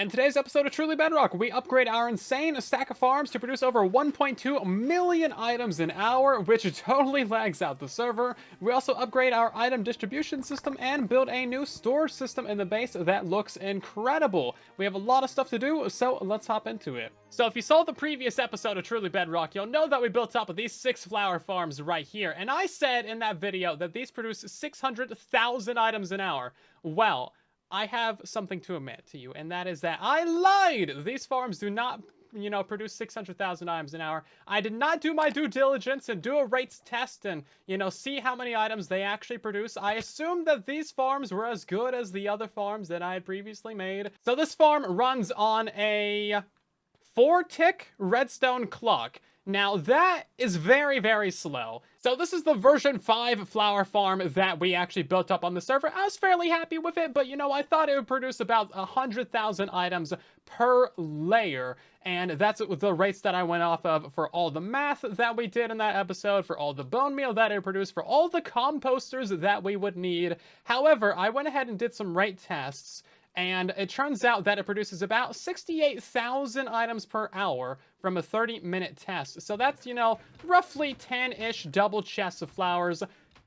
In today's episode of Truly Bedrock, we upgrade our insane stack of farms to produce over 1.2 million items an hour, which totally lags out the server. We also upgrade our item distribution system and build a new storage system in the base that looks incredible. We have a lot of stuff to do, so let's hop into it. So if you saw the previous episode of Truly Bedrock, you'll know that we built up these 6 flower farms right here. And I said in that video that these produce 600,000 items an hour. Well, I have something to admit to you, and that is that I lied! These farms do not, produce 600,000 items an hour. I did not do my due diligence and do a rates test and, see how many items they actually produce. I assumed that these farms were as good as the other farms that I had previously made. So this farm runs on a 4-tick redstone clock. Now that is very, very slow. So this is the version 5 flower farm that we actually built up on the server. I was fairly happy with it, but I thought it would produce about 100,000 items per layer. And that's the rates that I went off of for all the math that we did in that episode, for all the bone meal that it produced, for all the composters that we would need. However, I went ahead and did some rate tests, and it turns out that it produces about 68,000 items per hour from a 30-minute test. So that's, roughly 10-ish double chests of flowers.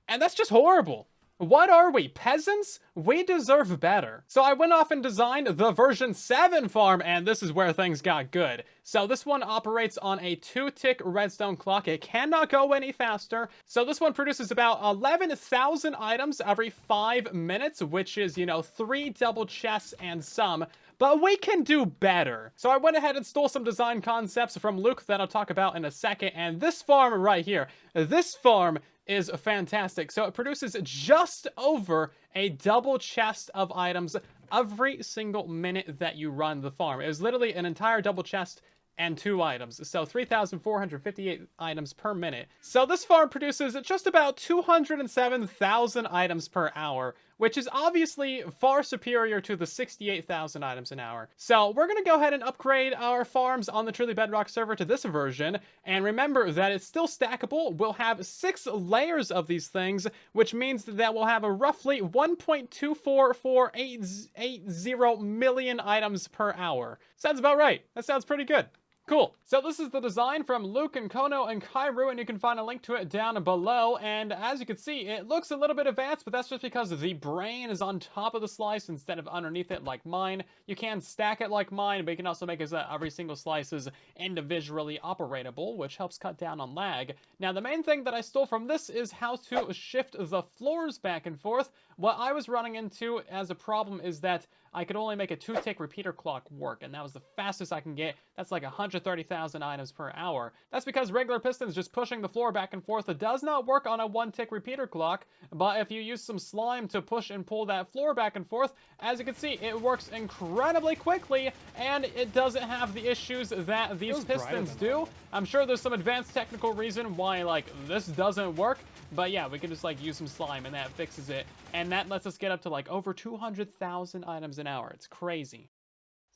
And that's just horrible. What are we, peasants? We deserve better. So I went off and designed the version 7 farm, and this is where things got good. So this one operates on a 2-tick redstone clock. It cannot go any faster. So this one produces about 11,000 items every 5 minutes, which is, 3 double chests and some. But we can do better. So I went ahead and stole some design concepts from Luke that I'll talk about in a second. And this farm right here, this farm is fantastic. So it produces just over a double chest of items every single minute that you run the farm. It was literally an entire double chest and 2 items, so 3,458 items per minute. So this farm produces just about 207,000 items per hour, which is obviously far superior to the 68,000 items an hour. So we're gonna go ahead and upgrade our farms on the Truly Bedrock server to this version, and remember that it's still stackable. We'll have 6 layers of these things, which means that we'll have a roughly 1.24480 million items per hour. Sounds about right. That sounds pretty good. Cool. So this is the design from Luke and Kono and Kairu, and you can find a link to it down below. And as you can see, it looks a little bit advanced, but that's just because the brain is on top of the slice instead of underneath it like mine. You can stack it like mine, but you can also make it so that every single slice is individually operatable, which helps cut down on lag. Now, the main thing that I stole from this is how to shift the floors back and forth. What I was running into as a problem is that I could only make a 2-tick repeater clock work, and that was the fastest I can get. That's like 130,000 items per hour. That's because regular pistons just pushing the floor back and forth does not work on a 1-tick repeater clock, but if you use some slime to push and pull that floor back and forth, as you can see, it works incredibly quickly, and it doesn't have the issues that these pistons do. I'm sure there's some advanced technical reason why, this doesn't work, but yeah, we can just, use some slime, and that fixes it. And that lets us get up to, over 200,000 items an hour. It's crazy.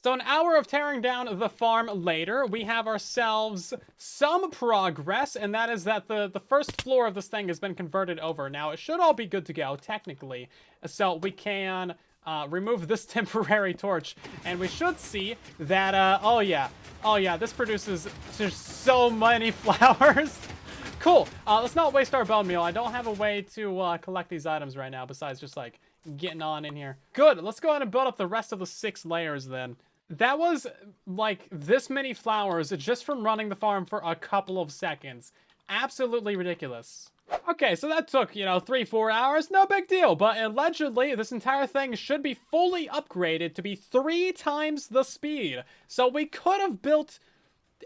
So an hour of tearing down the farm later, we have ourselves some progress, and that is that the first floor of this thing has been converted over. Now, it should all be good to go, technically. So we can remove this temporary torch, and we should see that, oh yeah, this produces just so many flowers. Cool. Let's not waste our bone meal. I don't have a way to collect these items right now besides just getting on in here. Good. Let's go ahead and build up the rest of the 6 layers then. That was this many flowers just from running the farm for a couple of seconds. Absolutely ridiculous. Okay, so that took, 3-4 hours. No big deal. But allegedly, this entire thing should be fully upgraded to be 3 times the speed. So we could have built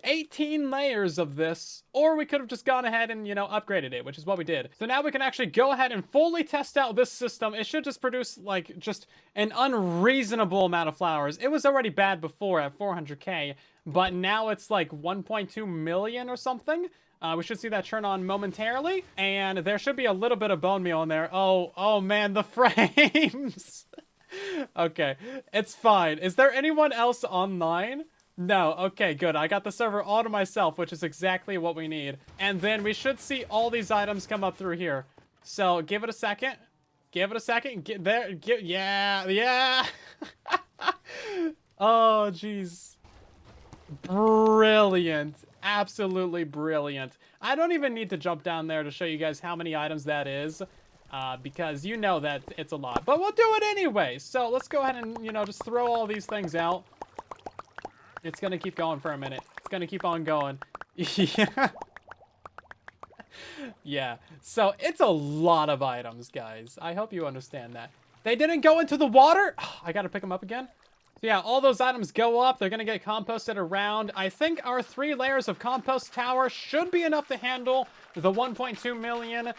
18 layers of this, or we could have just gone ahead and, upgraded it, which is what we did. So now we can actually go ahead and fully test out this system. It should just produce, just an unreasonable amount of flowers. It was already bad before at 400k, but now it's 1.2 million or something. We should see that turn on momentarily, and there should be a little bit of bone meal in there. Oh man, the frames! Okay, it's fine. Is there anyone else online? No, okay, good. I got the server all to myself, which is exactly what we need. And then we should see all these items come up through here. So, give it a second. Give it a second. Get there. Yeah. Oh, jeez. Brilliant. Absolutely brilliant. I don't even need to jump down there to show you guys how many items that is. Because you know that it's a lot. But we'll do it anyway. So let's go ahead and, just throw all these things out. It's going to keep going for a minute. It's going to keep on going. Yeah. Yeah. So it's a lot of items, guys. I hope you understand that. They didn't go into the water? I got to pick them up again. So yeah, all those items go up. They're going to get composted around. I think our 3 layers of compost tower should be enough to handle the 1.2 million.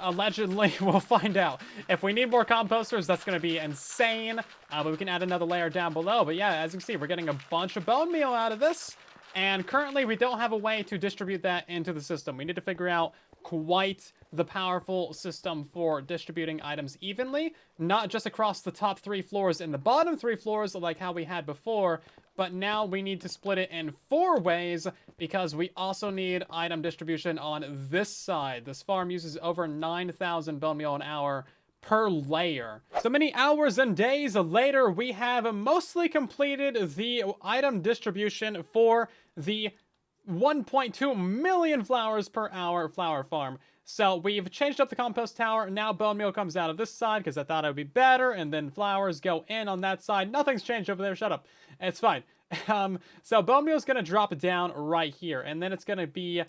Allegedly, we'll find out. If we need more composters, that's going to be insane. But we can add another layer down below. But yeah, as you can see, we're getting a bunch of bone meal out of this. And currently, we don't have a way to distribute that into the system. We need to figure out quite the powerful system for distributing items evenly. Not just across the top 3 floors and the bottom 3 floors like how we had before. But now we need to split it in 4 ways because we also need item distribution on this side. This farm uses over 9,000 bone meal an hour per layer. So many hours and days later, we have mostly completed the item distribution for the 1.2 million flowers per hour flower farm. So we've changed up the compost tower. Now bone meal comes out of this side because I thought it would be better. And then flowers go in on that side. Nothing's changed over there. Shut up. It's fine. So bone meal is going to drop down right here. And then it's going to be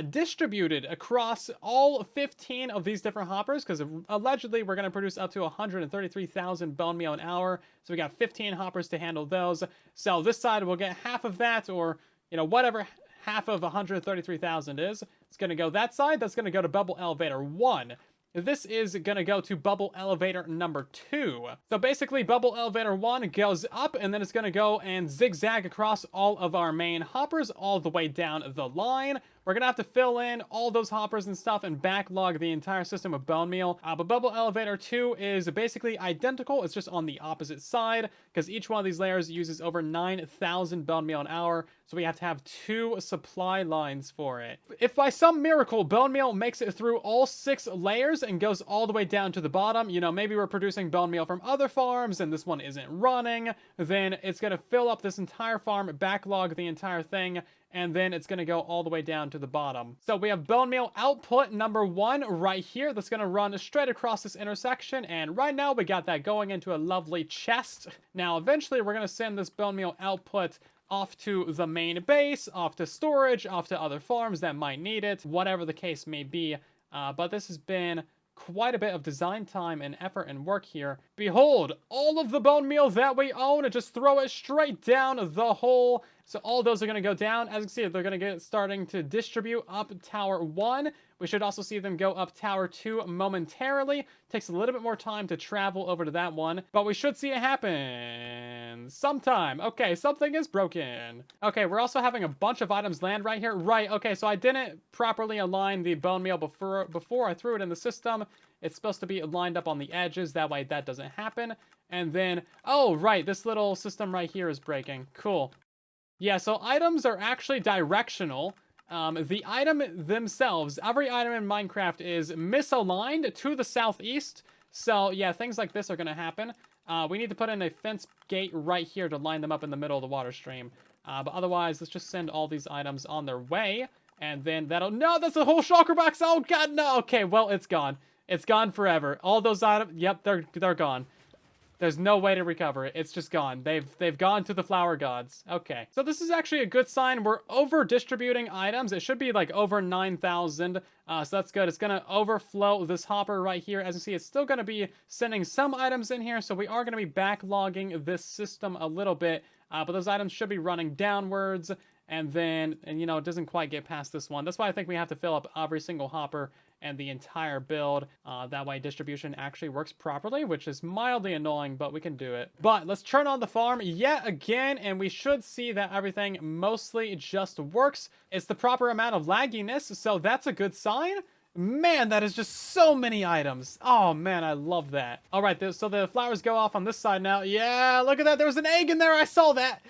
distributed across all 15 of these different hoppers because allegedly we're going to produce up to 133,000 bone meal an hour. So we got 15 hoppers to handle those. So this side will get half of that, or whatever half of 133,000 is. It's going to go that side. That's going to go to bubble elevator 1. This is going to go to bubble elevator number 2. So basically bubble elevator 1 goes up, and then it's going to go and zigzag across all of our main hoppers all the way down the line. We're going to have to fill in all those hoppers and stuff and backlog the entire system of bone meal. But bubble elevator 2 is basically identical. It's just on the opposite side because each one of these layers uses over 9,000 bone meal an hour. So we have to have 2 supply lines for it. If by some miracle bone meal makes it through all 6 layers and goes all the way down to the bottom, maybe we're producing bone meal from other farms and this one isn't running, then it's going to fill up this entire farm, backlog the entire thing, and then it's going to go all the way down to the bottom. So we have bone meal output number 1 right here. That's going to run straight across this intersection. And right now we got that going into a lovely chest. Now, eventually we're going to send this bone meal output off to the main base, off to storage, off to other farms that might need it, whatever the case may be. But this has been quite a bit of design time and effort and work here. Behold, all of the bone meal that we own, and just throw it straight down the hole. So all those are going to go down. As you can see, they're going to get starting to distribute up tower 1. We should also see them go up tower 2 momentarily. Takes a little bit more time to travel over to that one, but we should see it happen sometime. Okay, something is broken. Okay, we're also having a bunch of items land right here. Right, okay, so I didn't properly align the bone meal before I threw it in the system. It's supposed to be lined up on the edges. That way that doesn't happen. And then, oh, right, this little system right here is breaking. Cool. Yeah, so items are actually directional. The item themselves, every item in Minecraft is misaligned to the southeast. So yeah, things like this are going to happen. We need to put in a fence gate right here to line them up in the middle of the water stream. But otherwise, let's just send all these items on their way. And then that'll... No, that's a whole shulker box! Oh god, no! Okay, well, it's gone. It's gone forever. All those items... Yep, they're gone. There's no way to recover it. It's just gone. They've gone to the flower gods. Okay. So this is actually a good sign. We're over-distributing items. It should be like over 9,000. So that's good. It's going to overflow this hopper right here. As you see, it's still going to be sending some items in here. So we are going to be backlogging this system a little bit. But those items should be running downwards. And then, it doesn't quite get past this one. That's why I think we have to fill up every single hopper and the entire build. That way distribution actually works properly, which is mildly annoying, but we can do it. But let's turn on the farm yet again, and we should see that everything mostly just works. It's the proper amount of lagginess, so that's a good sign. Man, that is just so many items. Oh, man, I love that. All right, so the flowers go off on this side now. Yeah, look at that. There was an egg in there. I saw that.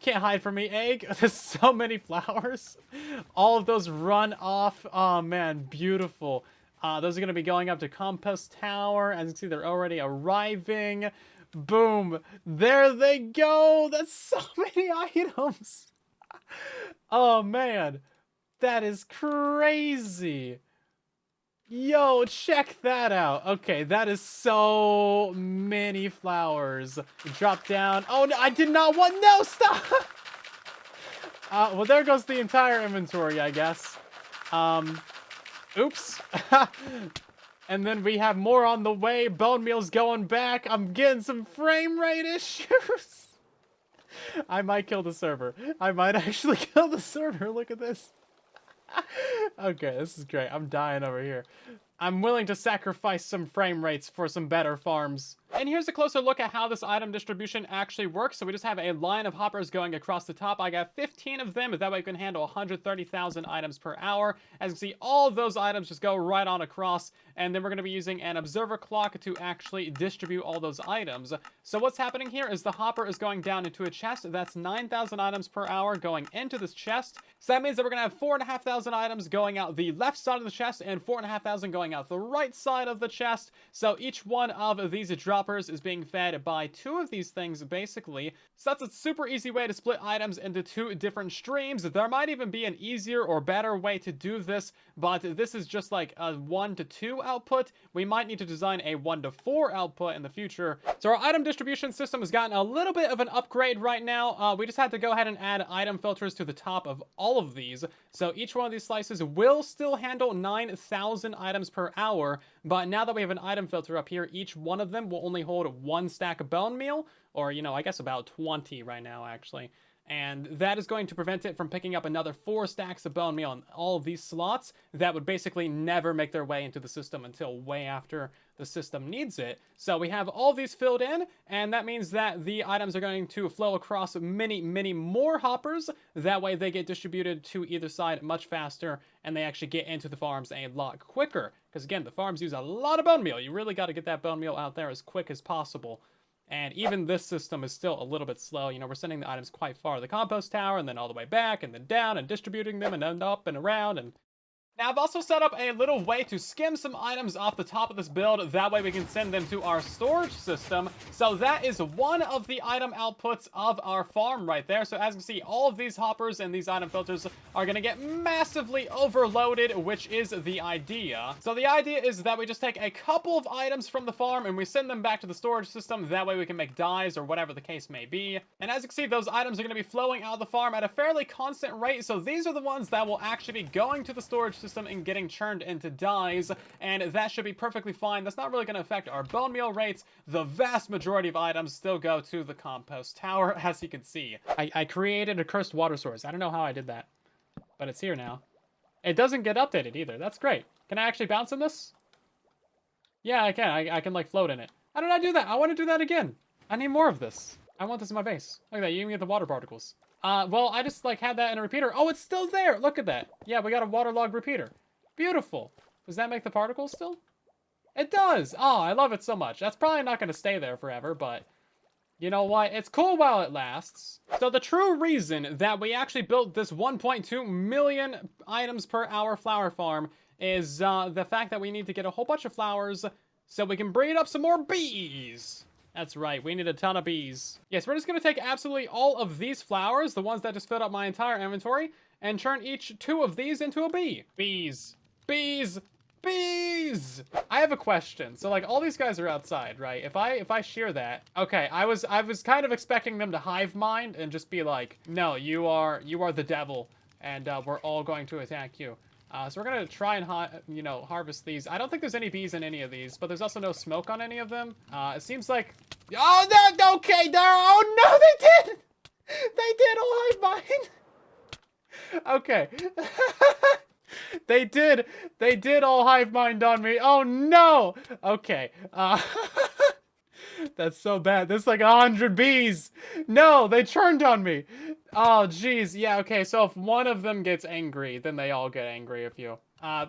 Can't hide from me, egg. There's so many flowers. All of those run off. Oh, man, beautiful. Those are going to be going up to compost tower. As you can see, they're already arriving. Boom. There they go. That's so many items. Oh, man. That is crazy. Yo, check that out. Okay, that is so many flowers. Drop down. Oh, no, I did not want... No, stop! Well, there goes the entire inventory, I guess. Oops. And then we have more on the way. Bone meal's going back. I'm getting some frame rate issues. I might kill the server. I might actually kill the server. Look at this. Okay, this is great. I'm dying over here. I'm willing to sacrifice some frame rates for some better farms. And here's a closer look at how this item distribution actually works. So we just have a line of hoppers going across the top. I got 15 of them, that way I can handle 130,000 items per hour. As you can see, all of those items just go right on across, and then we're going to be using an observer clock to actually distribute all those items. So what's happening here is the hopper is going down into a chest. That's 9,000 items per hour going into this chest. So that means that we're going to have 4,500 items going out the left side of the chest and 4,500 going out the right side of the chest. So each one of these droppers is being fed by 2 of these things, basically. So that's a super easy way to split items into 2 different streams. There might even be an easier or better way to do this, but this is just like a 1 to 2 output. We might need to design a 1 to 4 output in the future. So our item distribution system has gotten a little bit of an upgrade right now. We just had to go ahead and add item filters to the top of all of these. So each one of these slices will still handle 9,000 items per hour, but now that we have an item filter up here, each one of them will only hold 1 stack of bone meal, or, you know, I guess about 20 right now, actually. And that is going to prevent it from picking up another 4 stacks of bone meal in all of these slots that would basically never make their way into the system until way after the system needs it. So we have all these filled in, and that means that the items are going to flow across many, many more hoppers. That way they get distributed to either side much faster, and they actually get into the farms a lot quicker. Because again, the farms use a lot of bone meal. You really got to get that bone meal out there as quick as possible. And even this system is still a little bit slow. You know, we're sending the items quite far to the compost tower, and then all the way back, and then down, and distributing them, and then up and around, and... Now, I've also set up a little way to skim some items off the top of this build. That way we can send them to our storage system. So that is one of the item outputs of our farm right there. So as you can see, all of these hoppers and these item filters are going to get massively overloaded, which is the idea. So the idea is that we just take a couple of items from the farm and we send them back to the storage system. That way we can make dyes or whatever the case may be. And as you can see, those items are going to be flowing out of the farm at a fairly constant rate. So these are the ones that will actually be going to the storage system and getting churned into dyes, and that should be perfectly fine. That's not really going to affect our bone meal rates. The vast majority of items still go to the compost tower, as you can see. I created a cursed water source. I don't know how I did that, but it's here now. It doesn't get updated either. That's great. Can I actually bounce in this? Yeah, I can. I can like float in it. How did I do that? I want to do that again. I need more of this. I want this in my base. Look at that. You even get the water particles. Well, I just, like, had that in a repeater. Oh, it's still there! Look at that. Yeah, we got a waterlogged repeater. Beautiful. Does that make the particles still? It does! Oh, I love it so much. That's probably not going to stay there forever, but... You know what? It's cool while it lasts. So the true reason that we actually built this 1.2 million items per hour flower farm is, the fact that we need to get a whole bunch of flowers so we can breed up some more bees. That's right, we need a ton of bees. Yes, we're just gonna take absolutely all of these flowers, the ones that just filled up my entire inventory, and turn each 2 of these into a bee. Bees. Bees. Bees! I have a question. So, like, all these guys are outside, right? If I shear that... Okay, I was kind of expecting them to hive mind and just be like, no, you are the devil, and we're all going to attack you. So we're gonna try and, you know, harvest these. I don't think there's any bees in any of these, but there's also no smoke on any of them. It seems like... Oh, no, okay, there. Oh, no, they did! They did all hive mind. Okay. They did all hive mind on me. Oh, no. Okay. That's so bad. There's like 100 bees. No, they churned on me. Oh, geez. Yeah, okay. So if one of them gets angry, then they all get angry with you.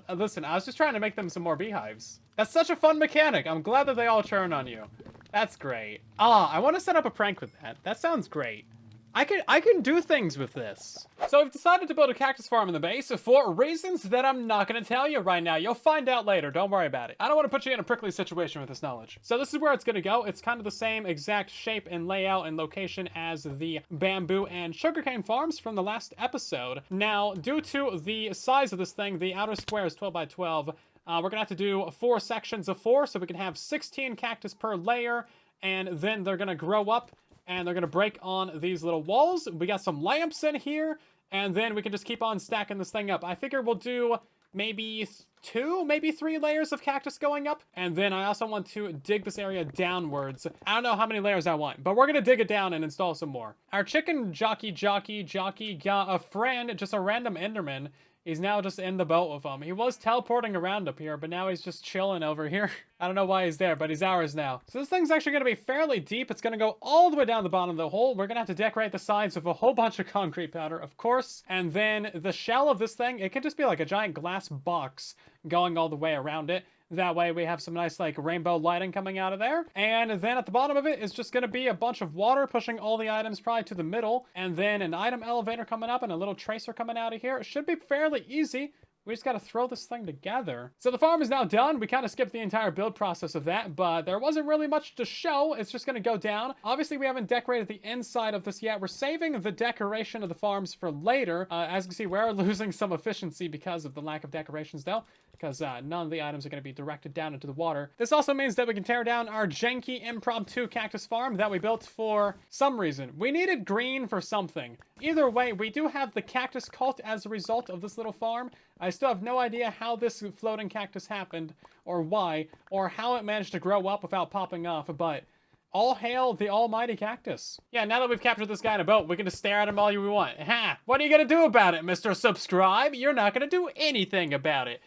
Listen, I was just trying to make them some more beehives. That's such a fun mechanic. I'm glad that they all churn on you. That's great. I want to set up a prank with that. That sounds great. I can do things with this. So I've decided to build a cactus farm in the base for reasons that I'm not going to tell you right now. You'll find out later. Don't worry about it. I don't want to put you in a prickly situation with this knowledge. So this is where it's going to go. It's kind of the same exact shape and layout and location as the bamboo and sugarcane farms from the last episode. Now, due to the size of this thing, the outer square is 12 by 12. We're going to have to do 4 sections of 4, so we can have 16 cactus per layer, and then they're going to grow up and they're gonna break on these little walls. We got some lamps in here, and then we can just keep on stacking this thing up. I figure we'll do maybe 2, maybe 3 layers of cactus going up. And then I also want to dig this area downwards. I don't know how many layers I want, but we're gonna dig it down and install some more. Our chicken jockey got a friend, just a random Enderman. He's now just in the boat with him. He was teleporting around up here, but now he's just chilling over here. I don't know why he's there, but he's ours now. So this thing's actually going to be fairly deep. It's going to go all the way down the bottom of the hole. We're going to have to decorate the sides with a whole bunch of concrete powder, of course. And then the shell of this thing, it can just be like a giant glass box going all the way around it. That way we have some nice like rainbow lighting coming out of there. And then at the bottom of it is just going to be a bunch of water pushing all the items probably to the middle. And then an item elevator coming up and a little tracer coming out of here. It should be fairly easy. We just got to throw this thing together. So the farm is now done. We kind of skipped the entire build process of that, but there wasn't really much to show. It's just going to go down. Obviously, we haven't decorated the inside of this yet. We're saving the decoration of the farms for later. As you can see, we're losing some efficiency because of the lack of decorations, though, because none of the items are going to be directed down into the water. This also means that we can tear down our janky impromptu cactus farm that we built for some reason. We needed green for something. Either way, we do have the cactus cult as a result of this little farm. I still have no idea how this floating cactus happened, or why, or how it managed to grow up without popping off, but all hail the almighty cactus. Yeah, now that we've captured this guy in a boat, we can just stare at him all we want. Ha! What are you gonna do about it, Mr. Subscribe? You're not gonna do anything about it.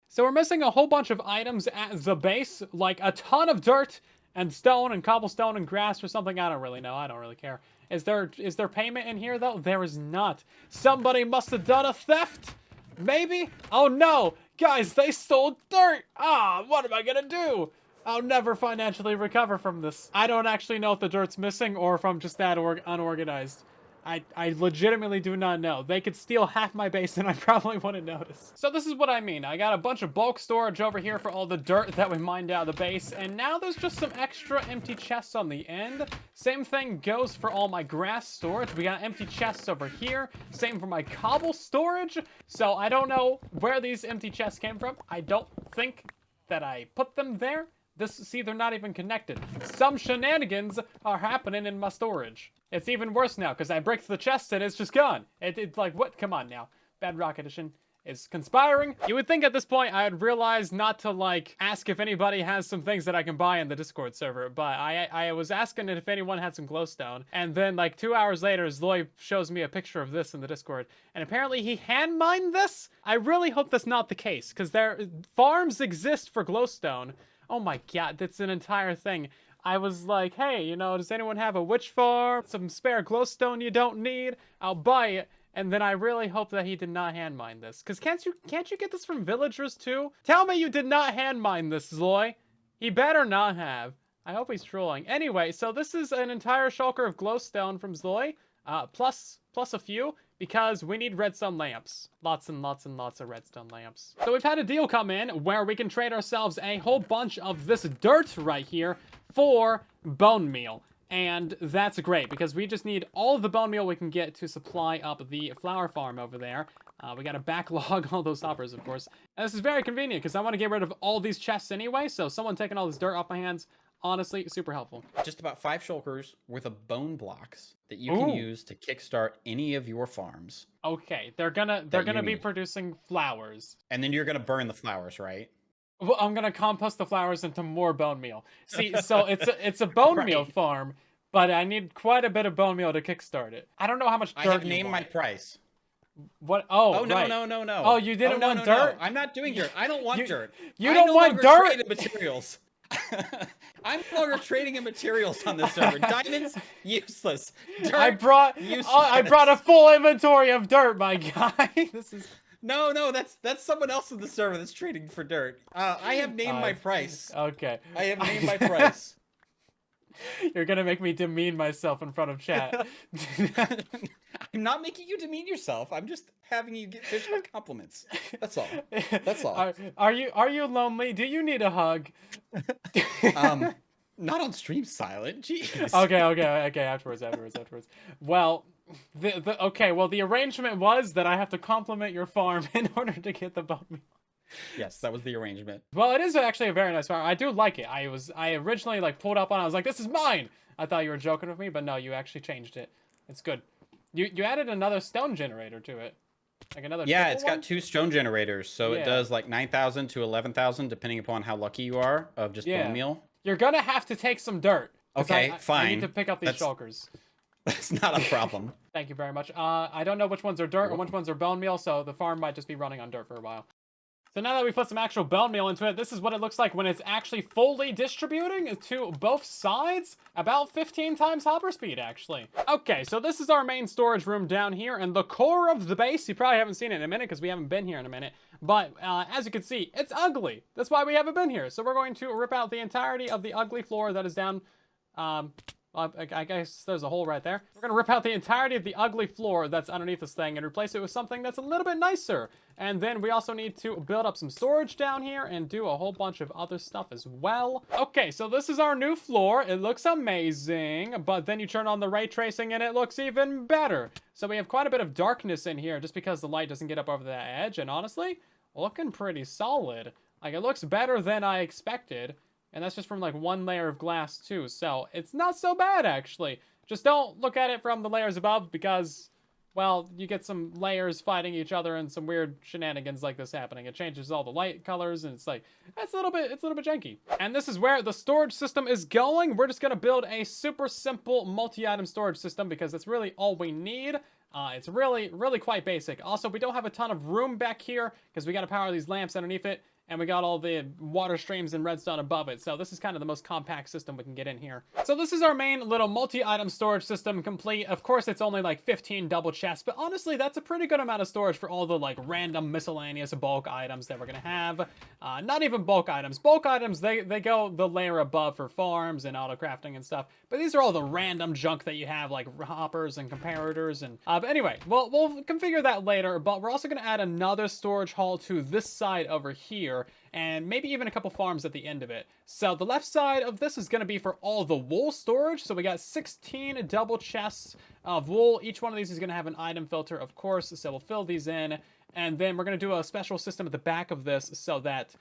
So we're missing a whole bunch of items at the base, like a ton of dirt and stone and cobblestone and grass or something. I don't really know. I don't really care. Is there payment in here, though? There is not. Somebody must have done a theft. Maybe? Oh, no. Guys, they stole dirt. Ah, what am I going to do? I'll never financially recover from this. I don't actually know if the dirt's missing or if I'm just that unorganized. I legitimately do not know. They could steal half my base and I probably wouldn't notice. So this is what I mean. I got a bunch of bulk storage over here for all the dirt that we mined out of the base. And now there's just some extra empty chests on the end. Same thing goes for all my grass storage. We got empty chests over here. Same for my cobble storage. So I don't know where these empty chests came from. I don't think that I put them there. See, they're not even connected. Some shenanigans are happening in my storage. It's even worse now, because I break the chest and it's just gone. It's like, what? Come on now. Bedrock Edition is conspiring. You would think at this point I would realize not to, like, ask if anybody has some things that I can buy in the Discord server, but I was asking if anyone had some glowstone, and then, like, 2 hours later, SLOY shows me a picture of this in the Discord, and apparently he hand-mined this? I really hope that's not the case, because farms exist for glowstone. Oh my god, that's an entire thing. I was like, hey, you know, does anyone have a witch farm? Some spare glowstone you don't need? I'll buy it. And then I really hope that he did not hand mine this. Because can't you get this from villagers too? Tell me you did not hand mine this, SLOY. He better not have. I hope he's trolling. Anyway, so this is an entire shulker of glowstone from SLOY. Plus a few, because we need redstone lamps. Lots and lots and lots of redstone lamps. So we've had a deal come in where we can trade ourselves a whole bunch of this dirt right here for bone meal. And that's great, because we just need all of the bone meal we can get to supply up the flower farm over there. We gotta backlog all those hoppers, of course. And this is very convenient, because I want to get rid of all these chests anyway, so someone taking all this dirt off my hands, honestly, super helpful. Just about 5 shulkers worth of bone blocks that you can use to kickstart any of your farms. Okay, they're gonna be producing flowers. And then you're gonna burn the flowers, right? Well, I'm gonna compost the flowers into more bone meal. See, so it's a bone meal farm, but I need quite a bit of bone meal to kickstart it. I don't know how much dirt I have named my price. What? Oh, no, right. no. Oh, you didn't want dirt? No. I'm not doing dirt. I don't want dirt. You don't want dirt? Trade materials. I'm no longer trading in materials on this server. Diamonds, useless. Dirt, useless. I brought a full inventory of dirt, my guy. This is... No, that's someone else in the server that's trading for dirt. I have named my price. Okay. I have named my price. You're gonna make me demean myself in front of chat. I'm not making you demean yourself. I'm just having you get visual compliments. That's all. That's all. Are you lonely? Do you need a hug? Not on stream, Silent. Jeez. Okay. Afterwards. Well, the arrangement was that I have to compliment your farm in order to get the bone meal. Yes, that was the arrangement. Well, it is actually a very nice farm. I do like it. I originally like pulled up on it. I was like, this is mine. I thought you were joking with me, but no, you actually changed it. It's good. You added another stone generator to it. Like another it's got 2 stone generators, so it does like 9,000 to 11,000 depending upon how lucky you are of just bone meal. You're gonna have to take some dirt. Okay, fine. I need to pick up these shulkers. That's not a problem. Thank you very much. I don't know which ones are dirt and which ones are bone meal, so the farm might just be running on dirt for a while. So now that we put some actual bone meal into it, this is what it looks like when it's actually fully distributing to both sides. About 15 times hopper speed, actually. Okay, so this is our main storage room down here, and the core of the base, you probably haven't seen it in a minute because we haven't been here in a minute, but as you can see, it's ugly. That's why we haven't been here. So we're going to rip out the entirety of the ugly floor that is down, I guess there's a hole right there. We're gonna rip out the entirety of the ugly floor that's underneath this thing and replace it with something that's a little bit nicer. And then we also need to build up some storage down here and do a whole bunch of other stuff as well. Okay, so this is our new floor. It looks amazing, but then you turn on the ray tracing and it looks even better. So we have quite a bit of darkness in here just because the light doesn't get up over that edge, and honestly, looking pretty solid. Like, it looks better than I expected. And that's just from like one layer of glass too, so it's not so bad actually. Just don't look at it from the layers above because, well, you get some layers fighting each other and some weird shenanigans like this happening. It changes all the light colors and it's like, it's a little bit janky. And this is where the storage system is going. We're just gonna build a super simple multi-item storage system because that's really all we need. It's really quite basic. Also, we don't have a ton of room back here because we gotta power these lamps underneath it. And we got all the water streams and redstone above it. So this is kind of the most compact system we can get in here. So this is our main little multi-item storage system complete. Of course, it's only like 15 double chests, but honestly, that's a pretty good amount of storage for all the like random miscellaneous bulk items that we're gonna have. Not even bulk items. Bulk items, they go the layer above for farms and auto crafting and stuff. But these are all the random junk that you have, like hoppers and comparators. And but anyway, we'll configure that later. But we're also gonna add another storage hall to this side over here, and maybe even a couple farms at the end of it. So the left side of this is going to be for all the wool storage. So we got 16 double chests of wool. Each one of these is going to have an item filter, of course. So we'll fill these in. And then we're going to do a special system at the back of this so that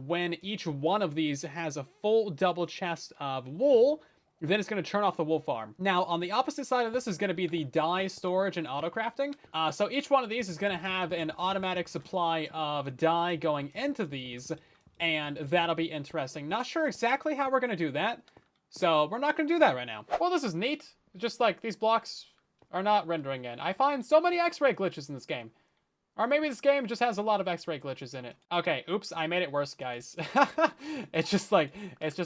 when each one of these has a full double chest of wool, then it's going to turn off the wool farm. Now, on the opposite side of this is going to be the dye storage and auto crafting. So each one of these is going to have an automatic supply of dye going into these, and that'll be interesting. Not sure exactly how we're going to do that, so we're not going to do that right now. Well, this is neat. Just like these blocks are not rendering in. I find so many X-ray glitches in this game. Or maybe this game just has a lot of X-ray glitches in it. Okay, oops, I made it worse, guys. It's just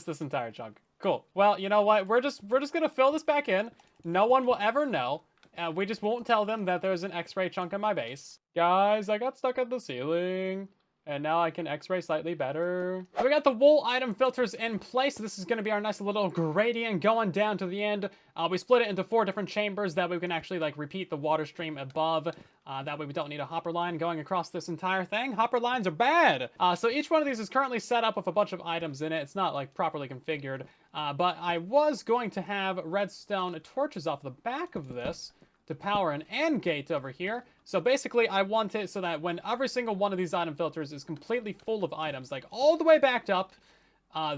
this entire chunk. Cool. Well, you know what? We're just gonna fill this back in. No one will ever know. We just won't tell them that there's an X-ray chunk in my base. Guys, I got stuck at the ceiling. And now I can X-ray slightly better. We got the wool item filters in place. This is going to be our nice little gradient going down to the end. We split it into 4 different chambers. That way we can actually like repeat the water stream above. That way we don't need a hopper line going across this entire thing. Hopper lines are bad. So each one of these is currently set up with a bunch of items in it. It's not like properly configured. But I was going to have redstone torches off the back of this to power an AND gate over here. So basically I want it so that when every single one of these item filters is completely full of items, like all the way backed up,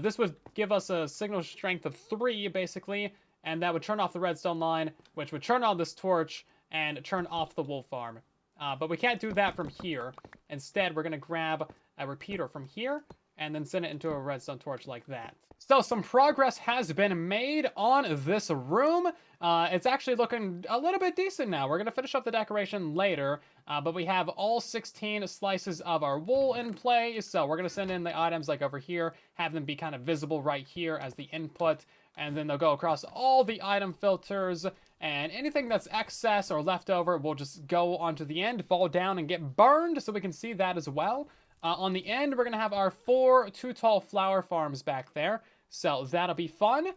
this would give us a signal strength of 3 basically, and that would turn off the redstone line, which would turn on this torch and turn off the wool farm. But we can't do that from here. Instead, we're gonna grab a repeater from here and then send it into a redstone torch like that. So some progress has been made on this room. It's actually looking a little bit decent now. We're going to finish up the decoration later, but we have all 16 slices of our wool in play. So we're going to send in the items like over here, have them be kind of visible right here as the input, and then they'll go across all the item filters, and anything that's excess or leftover will just go onto the end, fall down, and get burned, so we can see that as well. On the end, we're going to have our 4 too tall flower farms back there, so that'll be fun.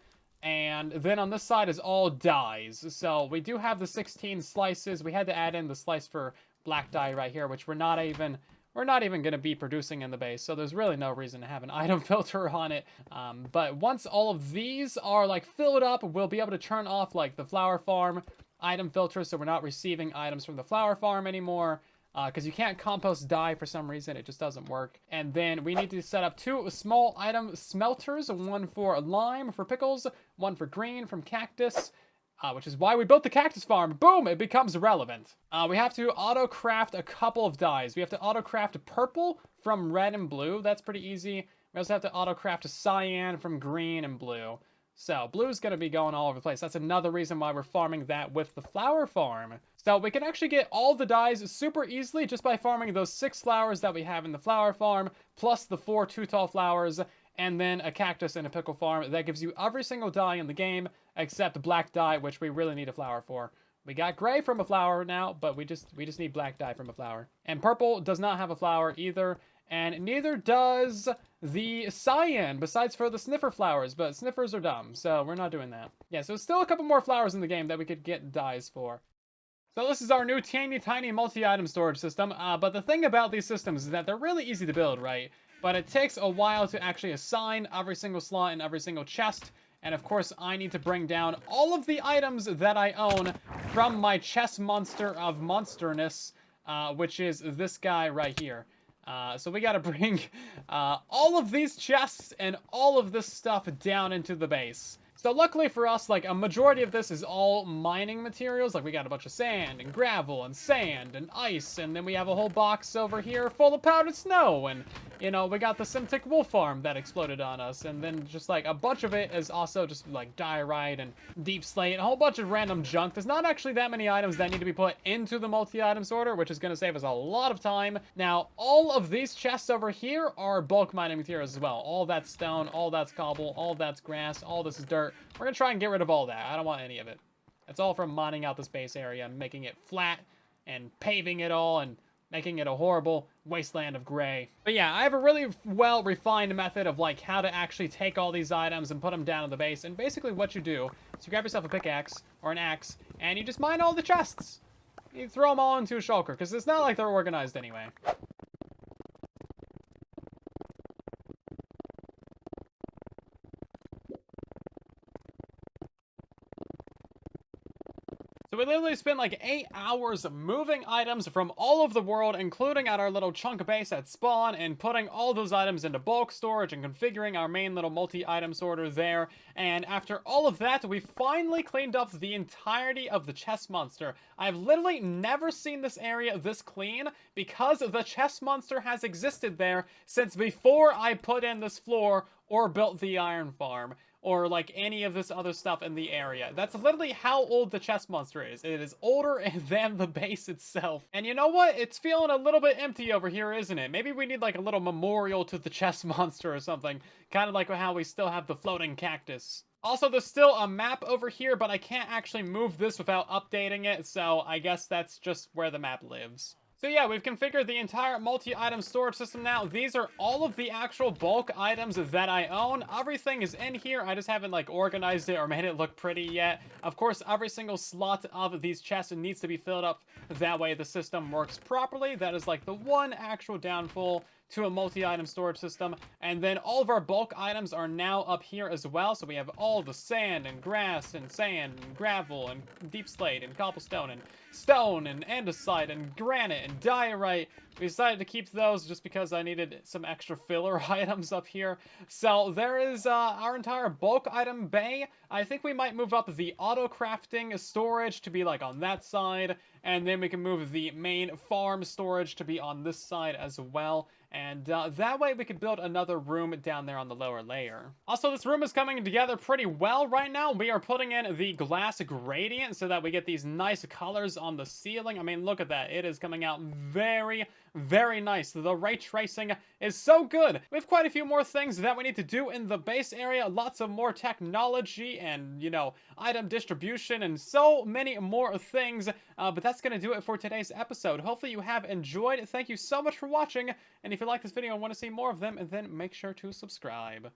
And then on this side is all dyes. So we do have the 16 slices. We had to add in the slice for black dye right here, which we're not even going to be producing in the base. So there's really no reason to have an item filter on it. But once all of these are like filled up, we'll be able to turn off like the flower farm item filter. So we're not receiving items from the flower farm anymore. Because you can't compost dye for some reason, it just doesn't work. And then we need to set up 2 small item smelters, one for lime for pickles, one for green from cactus, which is why we built the cactus farm. Boom, it becomes relevant. We have to auto craft a couple of dyes. We have to auto craft purple from red and blue. That's pretty easy. We also have to auto craft a cyan from green and blue. So blue's going to be going all over the place. That's another reason why we're farming that with the flower farm. So we can actually get all the dyes super easily just by farming those 6 flowers that we have in the flower farm, plus the 4 too tall flowers, and then a cactus and a pickle farm. That gives you every single dye in the game, except black dye, which we really need a flower for. We got gray from a flower now, but we just need black dye from a flower. And purple does not have a flower either, and neither does the cyan, besides for the sniffer flowers, but sniffers are dumb, so we're not doing that. Yeah, so still a couple more flowers in the game that we could get dyes for. So this is our new teeny tiny multi-item storage system, but the thing about these systems is that they're really easy to build, right? But it takes a while to actually assign every single slot in every single chest, and of course I need to bring down all of the items that I own from my chest monster of monsterness, which is this guy right here. So we gotta bring all of these chests and all of this stuff down into the base. So luckily for us, like a majority of this is all mining materials. Like we got a bunch of sand and gravel and sand and ice, and then we have a whole box over here full of powdered snow, and you know, we got the Simtic wolf farm that exploded on us, and then just like a bunch of it is also just like diorite and deep slate, a whole bunch of random junk. There's not actually that many items that need to be put into the multi-item sorter, which is going to save us a lot of time. Now, all of these chests over here are bulk mining materials as well. All that's stone, all that's cobble, all that's grass, all this is dirt. We're going to try and get rid of all that. I don't want any of it. It's all from mining out this base area and making it flat and paving it all and making it a horrible wasteland of gray. But yeah, I have a really well-refined method of like how to actually take all these items and put them down in the base. And basically what you do is you grab yourself a pickaxe or an axe and you just mine all the chests. You throw them all into a shulker because it's not like they're organized anyway. So we literally spent like 8 hours moving items from all over the world, including at our little chunk base at spawn, and putting all those items into bulk storage and configuring our main little multi-item sorter there. And after all of that, we finally cleaned up the entirety of the chest monster. I've literally never seen this area this clean because the chest monster has existed there since before I put in this floor or built the iron farm, or like any of this other stuff in the area. That's literally how old the chest monster is. It is older than the base itself. And you know what? It's feeling a little bit empty over here, isn't it? Maybe we need like a little memorial to the chest monster or something. Kind of like how we still have the floating cactus. Also, there's still a map over here, but I can't actually move this without updating it, so I guess that's just where the map lives. So yeah, we've configured the entire multi-item storage system now. These are all of the actual bulk items that I own. Everything is in here. I just haven't like organized it or made it look pretty yet. Of course, every single slot of these chests needs to be filled up. That way the system works properly. That is like the one actual downfall to a multi-item storage system. And then all of our bulk items are now up here as well. So we have all the sand and grass and sand and gravel and deep slate and cobblestone and stone and andesite and granite and diorite. We decided to keep those just because I needed some extra filler items up here. So there is our entire bulk item bay. I think we might move up the auto crafting storage to be like on that side, and then we can move the main farm storage to be on this side as well. And that way we could build another room down there on the lower layer. Also, this room is coming together pretty well right now. We are putting in the glass gradient so that we get these nice colors on the ceiling. I mean, look at that. It is coming out very, very nice. The ray tracing is so good. We have quite a few more things that we need to do in the base area. Lots of more technology and, you know, item distribution and so many more things. But that's going to do it for today's episode. Hopefully you have enjoyed. Thank you so much for watching. And if you like this video and want to see more of them, then make sure to subscribe.